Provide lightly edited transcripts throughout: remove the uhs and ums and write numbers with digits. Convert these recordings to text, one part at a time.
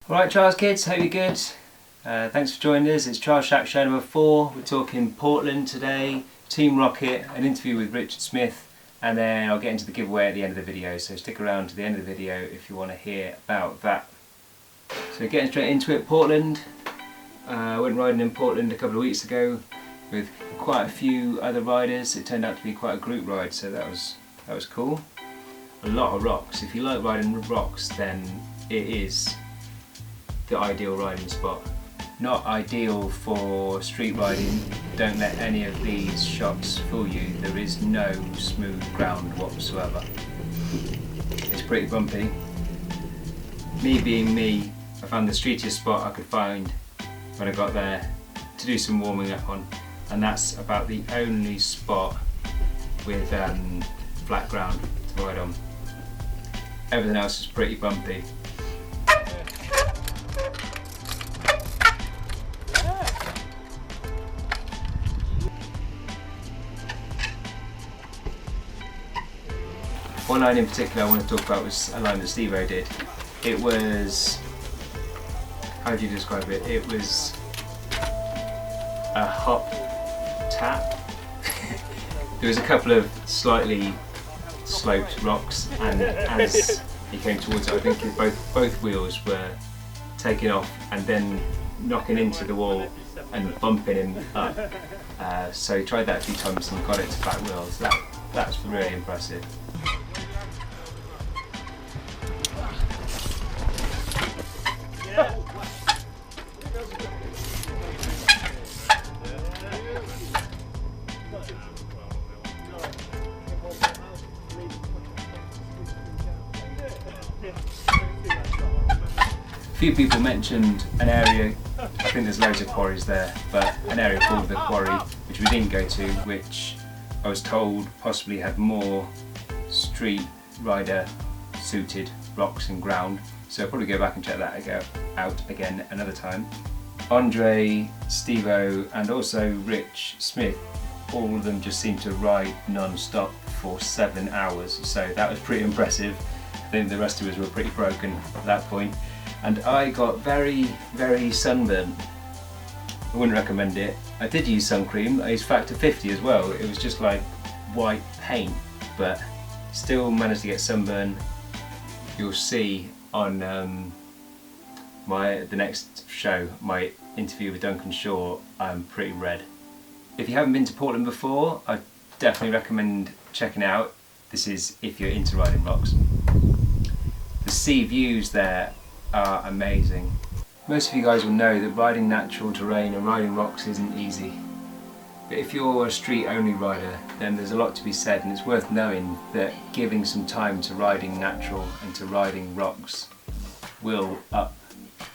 Alright Trials kids, hope you're good. Thanks for joining us. It's Trial Shack show number 4. We're talking Portland today, Team ROCKiT, an interview with Richard Smith, and then I'll get into the giveaway at the end of the video, so stick around to the end of the video if you want to hear about that. So getting straight into it, Portland. I went riding in Portland a couple of weeks ago with quite a few other riders. It turned out to be quite a group ride, so that was cool. A lot of rocks. If you like riding rocks, then it is the ideal riding spot. Not ideal for street riding. Don't let any of these shots fool you. There is no smooth ground whatsoever. It's pretty bumpy. Me being me, I found the streetiest spot I could find when I got there to do some warming up on, and that's about the only spot with flat ground to ride on. Everything else is pretty bumpy. One line in particular I want to talk about was a line that Steve-O did. It was, how do you describe it? It was a hop tap. There was a couple of slightly sloped rocks, and as he came towards it, I think both wheels were taking off and then knocking into the wall and bumping him up. So he tried that a few times and got it to flat wheels. That's really impressive. A few people mentioned an area, I think there's loads of quarries there, but an area called the Quarry, which we didn't go to, which I was told possibly had more street rider suited rocks and ground, so I'll probably go back and check that out again another time. Andrei, Steve-O and also Rich Smith, all of them just seemed to ride non-stop for 7 hours, so that was pretty impressive. I think the rest of us were pretty broken at that point. And I got very, very sunburnt. I wouldn't recommend it. I did use sun cream. I used Factor 50 as well. It was just like white paint, but still managed to get sunburn. You'll see on the next show, my interview with Duncan Shaw, I'm pretty red. If you haven't been to Portland before, I definitely recommend checking it out. This is if you're into riding rocks. The sea views there are amazing. Most of you guys will know that riding natural terrain and riding rocks isn't easy. But if you're a street only rider, then there's a lot to be said, and it's worth knowing that giving some time to riding natural and to riding rocks will up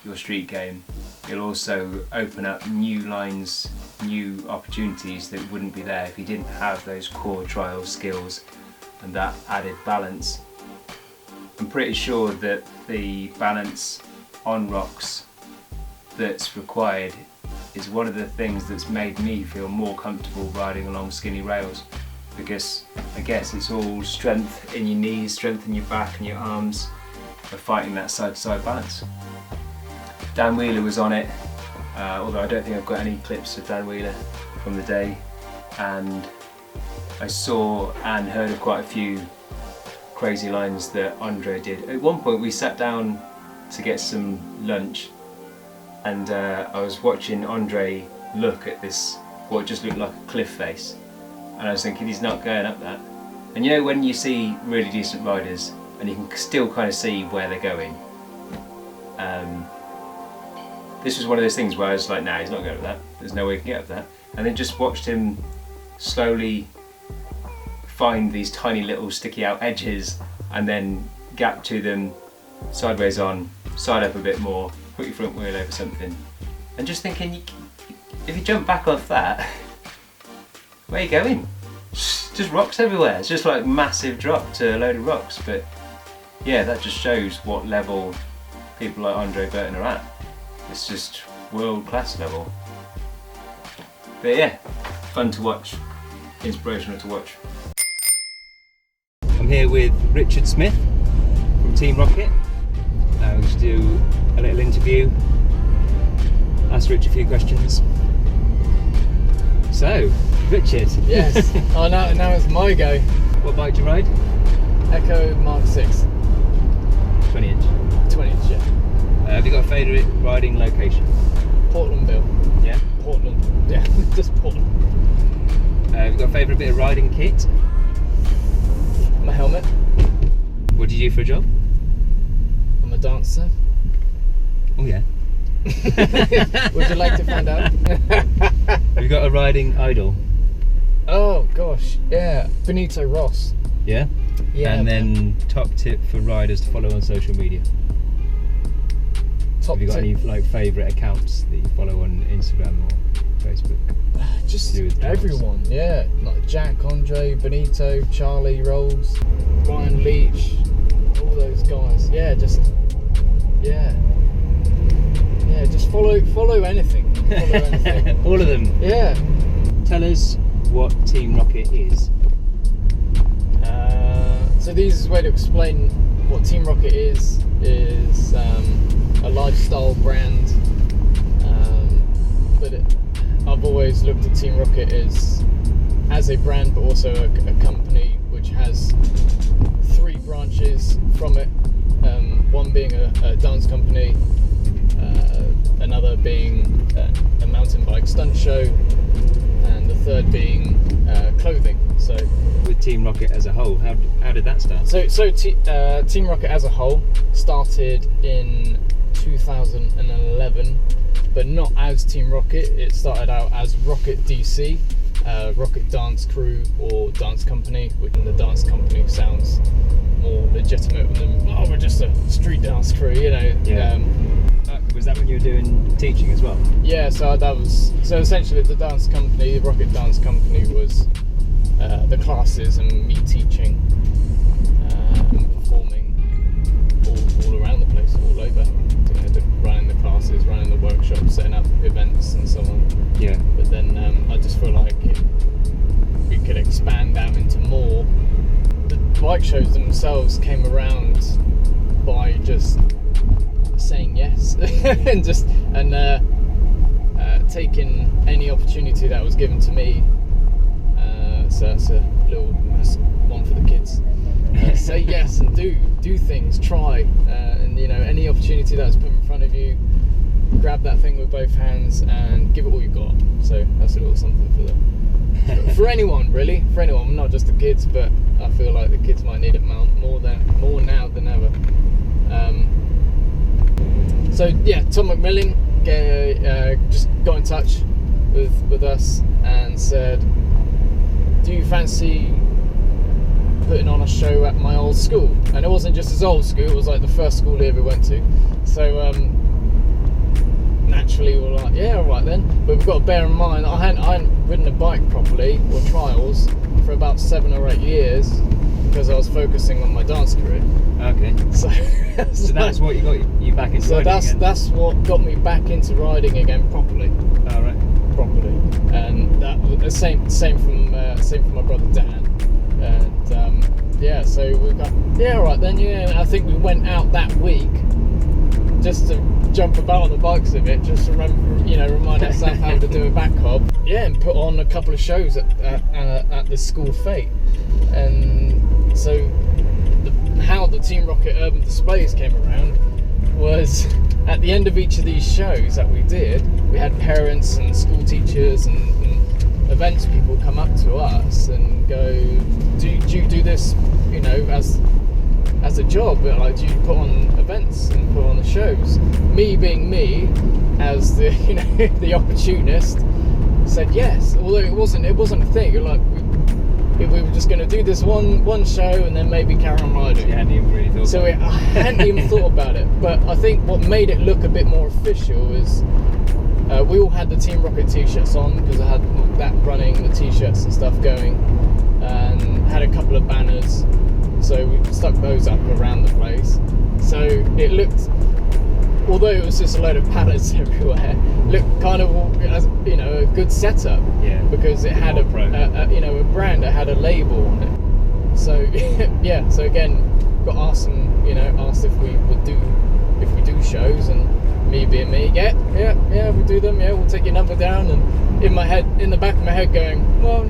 your street game. It'll also open up new lines, new opportunities that wouldn't be there if you didn't have those core trial skills and that added balance. I'm pretty sure that the balance on rocks that's required is one of the things that's made me feel more comfortable riding along skinny rails, because I guess it's all strength in your knees, strength in your back and your arms for fighting that side-to-side balance. Dan Wheeler was on it, although I don't think I've got any clips of Dan Wheeler from the day, and I saw and heard of quite a few crazy lines that Andrei did. At one point we sat down to get some lunch, and I was watching Andrei look at this, what just looked like a cliff face, and I was thinking, he's not going up that. And you know when you see really decent riders and you can still kind of see where they're going, this was one of those things where I was like, nah, he's not going up that, there's no way he can get up that. And then just watched him slowly find these tiny little sticky out edges and then gap to them, sideways on, side up a bit more, put your front wheel over something, and just thinking, if you jump back off that, where are you going? Just rocks everywhere. It's just like massive drop to a load of rocks. But yeah, that just shows what level people like Andrei Burton are at. It's just world class level. But yeah, fun to watch, inspirational to watch. I'm here with Richard Smith from Team ROCKiT. We'll just do a little interview, ask Rich a few questions. So, Richard. Yes. Oh, now it's my go. What bike do you ride? Echo Mark 6. 20 inch. 20 inch, yeah. Have you got a favourite riding location? Portlandville. Yeah. Portland. Yeah, just Portland. Have you got a favourite bit of riding kit? My helmet. What do you do for a job? I'm a dancer. Oh yeah. Would you like to find out? Have you got a riding idol? Oh gosh, yeah. Benito Ross. Yeah? Yeah. And then top tip for riders to follow on social media. Top Have you got tip. any like favourite accounts that you follow on Instagram or Facebook? Just to do with drivers? everyone, yeah. Like Jack, Andre, Benito, Charlie Rolls, Ryan Leach, all those guys. Yeah, just just follow anything. Follow anything. All of them. Yeah. Tell us what Team ROCKiT is. So the easiest way to explain what Team ROCKiT is a lifestyle brand. But I've always looked at Team ROCKiT as a brand, but also a company which has 3 branches from it. One being a dance company, another being a mountain bike stunt show, and the third being clothing. So With Team ROCKiT as a whole, how did that start? Team ROCKiT as a whole started in 2011, but not as Team ROCKiT. It started out as ROCKiT DC, ROCKiT Dance Crew or Dance Company, which the dance company sounds more legitimate than we're just a street dance crew, you know. Yeah. Was that when you were doing teaching as well? Yeah, so essentially the dance company, the ROCKiT Dance Company, was the classes and me teaching and performing all around the place, all over. You know, running the classes, running the workshops, setting up events and so on. Yeah. But then I just feel like we could expand out into more. The bike shows themselves came around by just saying yes and taking any opportunity that was given to me. So that's that's one for the kids. Say yes and do things, try, and you know, any opportunity that's put in front of you, grab that thing with both hands and give it all you got. So that's a little something for anyone, really, for anyone, not just the kids, but I feel like the kids might need it more now than ever. So yeah, Tom McMillan just got in touch with us and said, do you fancy putting on a show at my old school? And it wasn't just his old school, it was like the first school he ever went to. So naturally we're like, yeah, alright then. But we've got to bear in mind, I hadn't ridden a bike properly, or trials, for about 7 or 8 years, because I was focusing on my dance career. Okay. So that's what got you back into riding again? That's what got me back into riding again properly. Oh, right. Properly. And that was the same from my brother Dan. And yeah, so we got, yeah, alright then, yeah. And I think we went out that week just to jump about on the bikes a bit, just to remind ourselves how to do a back hob. Yeah, and put on a couple of shows at the school fete. And so how the Team ROCKiT Urban Displays came around was, at the end of each of these shows that we did, we had parents and school teachers and events people come up to us and go, do you do this, you know, as a job? Like, do you put on events and put on the shows? Me being me, as the the opportunist, said yes. Although it wasn't a thing. Like we were just going to do this one show and then maybe carry on riding. You hadn't even really thought. So I hadn't even thought about it. But I think what made it look a bit more official is we all had the Team ROCKiT t-shirts on, because I had that running, the t-shirts and stuff going, and had a couple of banners. So we stuck those up around the place. So it looked, although it was just a load of pallets everywhere, looked kind of as, you know, a good setup. Yeah. Because it had a brand, it had a label on it. So yeah. So again, got asked if we would Yeah, we'll do them. Yeah, we'll take your number down. And in the back of my head, going, well,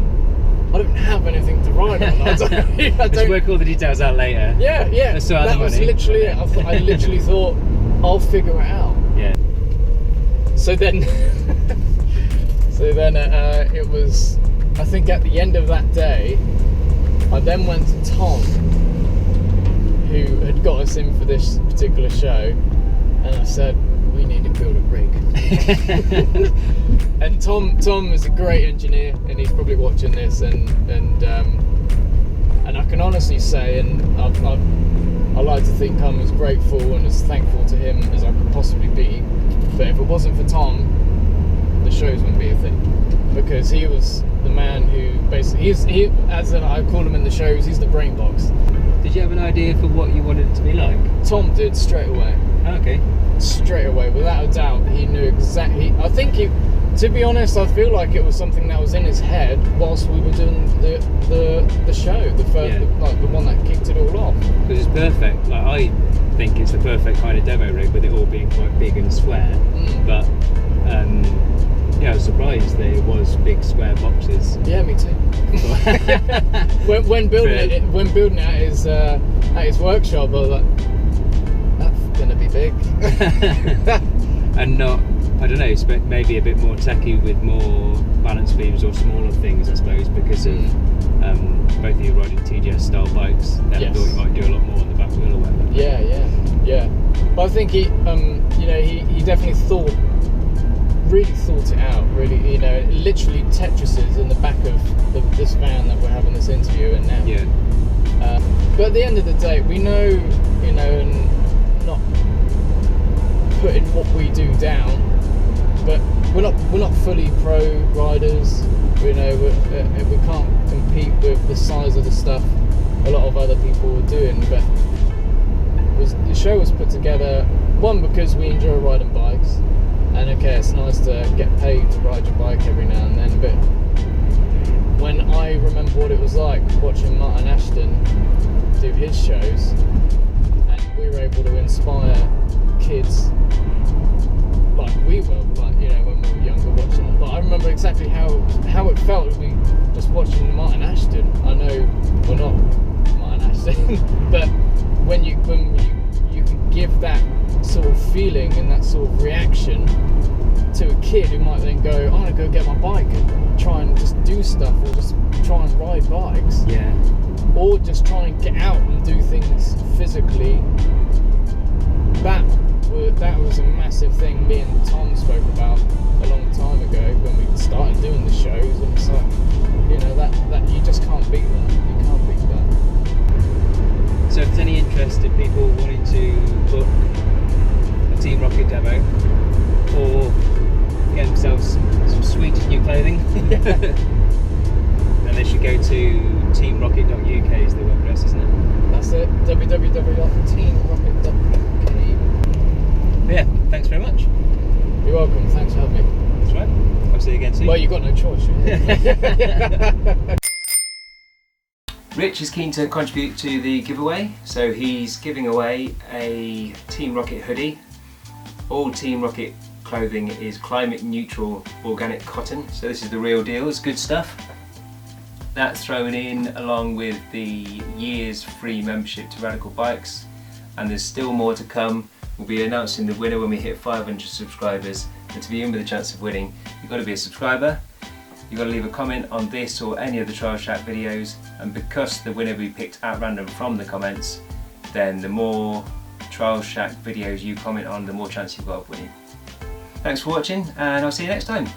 I don't have anything to ride on. I don't. Let's work all the details out later. Yeah. Let's sort out That the was money. literally it. I literally thought, I'll figure it out. Yeah. So then, it was, I think at the end of that day, I then went to Tom, who had got us in for this particular show, and I said, we need to build a rig. And Tom is a great engineer, and he's probably watching this, and I can honestly say, and I like to think I'm as grateful and as thankful to him as I could possibly be. But if it wasn't for Tom, the shows wouldn't be a thing, because he was the man who basically I call him in the shows, he's the brain box. Did you have an idea for what you wanted it to be like? Tom did straight away. Oh, okay. Straight away, without a doubt, he knew exactly. I think to be honest, I feel like it was something that was in his head whilst we were doing the show, the first, the one that kicked it all off. Because it's perfect. Like, I think it's the perfect kind of demo rig, with it all being quite big and square. But yeah, I was surprised that it was big square boxes. Yeah, me too. when building it at his workshop, I was like, that's gonna be big. And not, I don't know, maybe a bit more techy with more balance beams or smaller things, I suppose, because of both of you riding TGS style bikes. Then I thought you might do a lot more on the back wheel or whatever. Yeah. But I think he definitely really thought it out. Really, literally Tetrises in the back of this van that we're having this interview in now. Yeah. But at the end of the day, we know, and not putting what we do down, but we're not fully pro riders. We can't compete with the size of the stuff a lot of other people are doing. But the show was put together, one, because we enjoy riding bikes, and okay, it's nice to get paid to ride your bike every now and then. But when I remember what it was like watching Martin Ashton do his shows, and we were able to inspire kids like we were, when we were younger watching it. But I remember exactly how it felt to be just watching Martin Ashton. I know we're not Martin Ashton, but when you can give that sort of feeling and that sort of reaction to a kid who might then go, I'm gonna go get my bike and try and just do stuff, or just try and ride bikes, or just try and get out and do things physically. That was a massive thing me and Tom spoke about a long time ago when we started doing the shows, and it's like, that you just can't beat that. You can't beat that. So if there's any interest in people wanting to book a Team ROCKiT demo, or get themselves some sweet new clothing, then they should go to teamrockit.uk is the web address, isn't it? That's it, www.teamrockit.uk. Yeah, thanks very much. You're welcome, thanks for having me. That's right. I'll see you again soon. Well, you've got no choice. Rich is keen to contribute to the giveaway, so he's giving away a Team ROCKiT hoodie. All Team ROCKiT clothing is climate neutral organic cotton, so this is the real deal, it's good stuff. That's thrown in along with the year's free membership to Radical Bikes, and there's still more to come. We'll be announcing the winner when we hit 500 subscribers, and to be in with a chance of winning, you've got to be a subscriber. You've got to leave a comment on this or any of the Trial Shack videos, and because the winner will be picked at random from the comments, then the more Trial Shack videos you comment on, the more chance you've got of winning. Thanks for watching, and I'll see you next time.